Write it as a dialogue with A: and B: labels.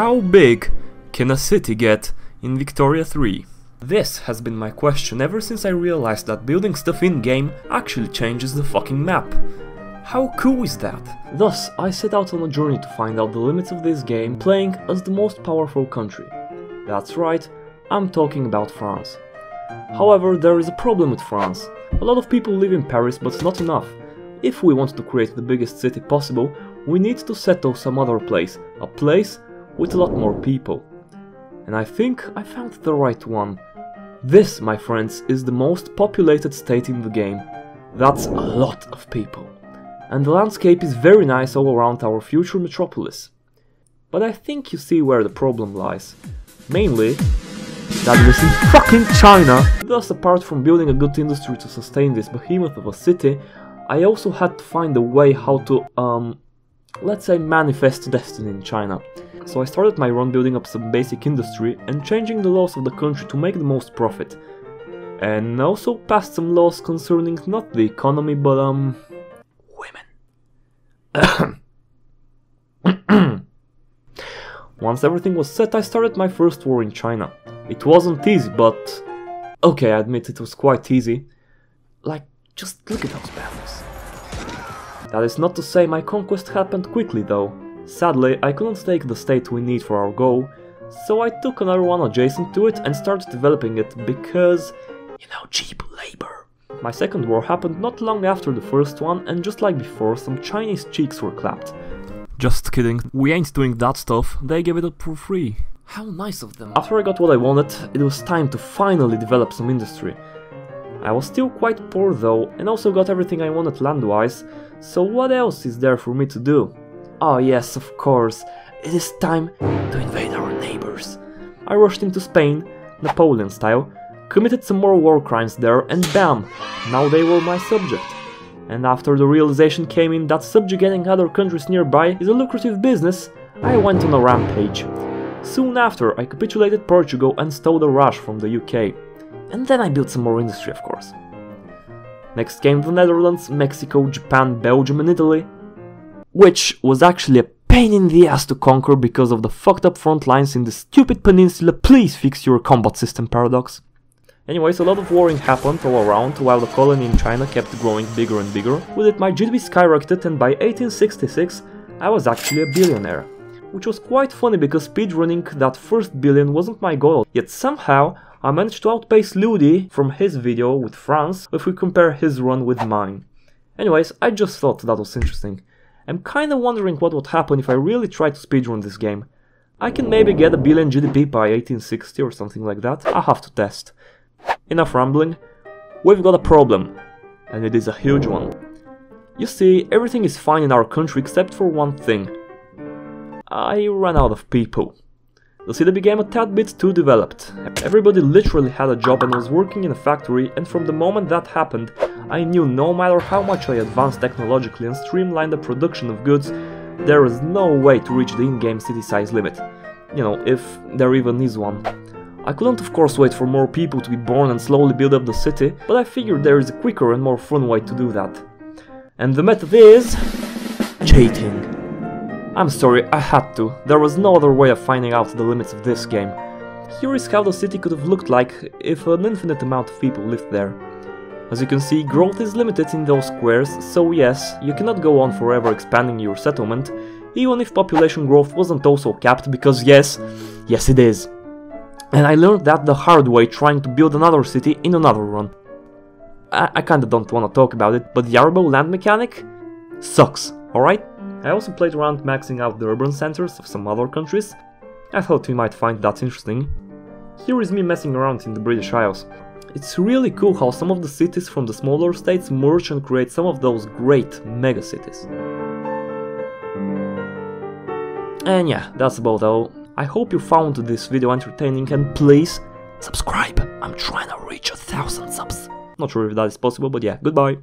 A: How big can a city get in Victoria 3? This has been my question ever since I realized that building stuff in-game actually changes the fucking map. How cool is that? Thus, I set out on a journey to find out the limits of this game, playing as the most powerful country. That's right, I'm talking about France. However, there is a problem with France. A lot of people live in Paris, but not enough. If we want to create the biggest city possible, we need to settle some other place, a place with a lot more people. And I think I found the right one. This, my friends, is the most populated state in the game. That's a lot of people. And the landscape is very nice all around our future metropolis. But I think you see where the problem lies. Mainly, that it is in fucking China! Thus, apart from building a good industry to sustain this behemoth of a city, I also had to find a way how to, let's say, manifest destiny in China. So I started my run building up some basic industry and changing the laws of the country to make the most profit. And also passed some laws concerning not the economy but women. Once everything was set, I started my first war in China. It wasn't easy, but okay, I admit it was quite easy. Like, just look at those battles. That is not to say my conquest happened quickly though. Sadly, I couldn't take the state we need for our goal, so I took another one adjacent to it and started developing it because, you know, cheap labor. My second war happened not long after the first one, and just like before, some Chinese cheeks were clapped. Just kidding, we ain't doing that stuff, they gave it up for free. How nice of them. After I got what I wanted, it was time to finally develop some industry. I was still quite poor though, and also got everything I wanted land-wise, so what else is there for me to do? Oh yes, of course, it is time to invade our neighbors. I rushed into Spain, Napoleon style, committed some more war crimes there, and bam, now they were my subject. And after the realization came in that subjugating other countries nearby is a lucrative business, I went on a rampage. Soon after, I capitulated Portugal and stole the rush from the UK. And then I built some more industry, of course. Next came the Netherlands, Mexico, Japan, Belgium and Italy, which was actually a pain in the ass to conquer because of the fucked up front lines in the stupid peninsula. Please fix your combat system, Paradox. Anyways, a lot of warring happened all around while the colony in China kept growing bigger and bigger. With it my GDP skyrocketed, and by 1866 I was actually a billionaire. Which was quite funny because speedrunning that first billion wasn't my goal, yet somehow I managed to outpace Ludi from his video with France if we compare his run with mine. Anyways, I just thought that was interesting. I'm kinda wondering what would happen if I really tried to speedrun this game. I can maybe get a billion GDP by 1860 or something like that. I'll have to test. Enough rambling. We've got a problem, and it is a huge one. You see, everything is fine in our country except for one thing. I ran out of people. The city became a tad bit too developed. Everybody literally had a job and was working in a factory, and from the moment that happened, I knew no matter how much I advanced technologically and streamlined the production of goods, there is no way to reach the in-game city size limit. You know, if there even is one. I couldn't of course wait for more people to be born and slowly build up the city, but I figured there is a quicker and more fun way to do that. And the method is... cheating. I'm sorry, I had to. There was no other way of finding out the limits of this game. Here is how the city could have looked like if an infinite amount of people lived there. As you can see, growth is limited in those squares, so yes, you cannot go on forever expanding your settlement, even if population growth wasn't also capped, because yes it is. And I learned that the hard way trying to build another city in another run. I kinda don't wanna talk about it, but the arable land mechanic sucks, alright? I also played around maxing out the urban centers of some other countries. I thought you might find that interesting. Here is me messing around in the British Isles. It's really cool how some of the cities from the smaller states merge and create some of those great megacities. And yeah, that's about all. I hope you found this video entertaining, and please subscribe. I'm trying to reach 1,000 subs. Not sure if that is possible, but yeah, goodbye.